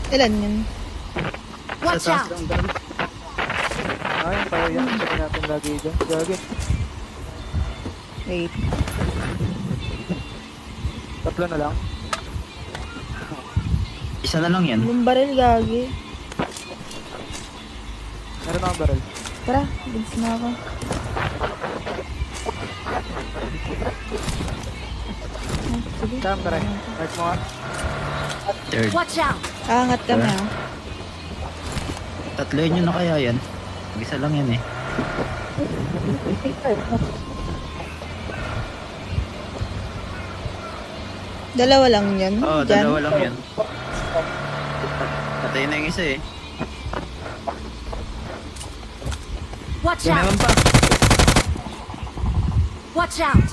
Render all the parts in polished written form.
Ilan yun? Watch Sa out! taas lang. Ay, tayo yan. Check natin lagi dyan. Gagi. Wait. Tatlo na lang. Isa na lang yan. Yung baril gagi. Meron akong barrel. Tara, bilis na ako. Ay, sige. Saan pare? Mark mo nga. Third. Watch out! Aangat kami ah. Tatloin nyo na kaya yan. Isa lang yan eh. Dalawa lang yun. Oo, Dyan. dalawa lang yan. Patay na yung isa eh. Watch Meron out! pa. Watch out!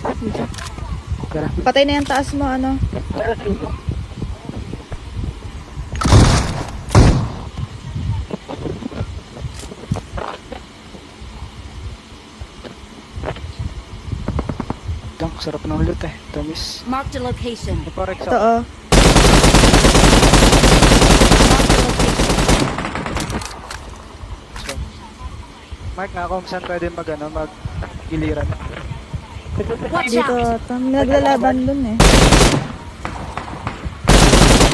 Tara. Patay na yung taas mo, ano? Lang, sarap ng ulit eh. Tamis. Marked a location. Naparek Ito sa... oh. Mark nga kung saan pwede mag ano, mag giliran. Watch Dito, out! naglalaban dun eh.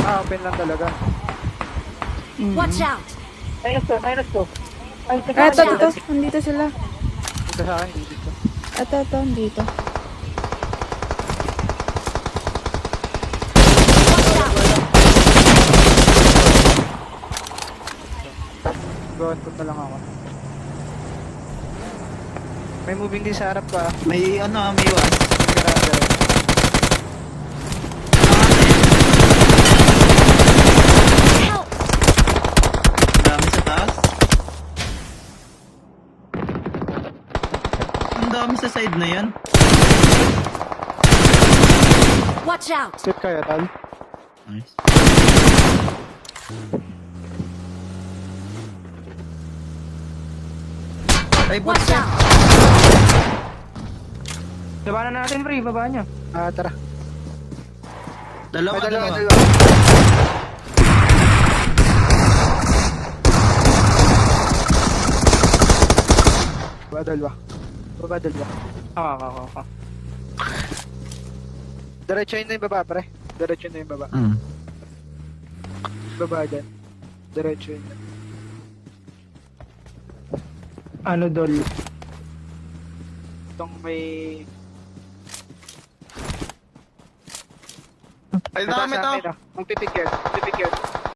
Ah, open lang talaga. Watch out! Ah, ito. Nandito sila. Dito sa akin, dito. Ito, nandito. Watch out! Go on foot na lang ako. May moving din sa harap pa. May ano, may iwan. Garada. Help! Ang dami sa taas. Ang dami sa side na yan. Watch out! Sit kaya, Tal. Nice. Ay, Watch bot out! Baba na natin, pre. Baba nyo. Ah, tara. Dalawa, May dalawa, dalawa. dalawa. Baba dalawa. Baba dalawa. Ako. Diretso yun na yung baba, pre. Diretso na yung baba. Hmm. Baba dyan. Diretso yun. Ano, Dol? Itong may... Ay, May dami taas to. akin, ah. Magpipigyan.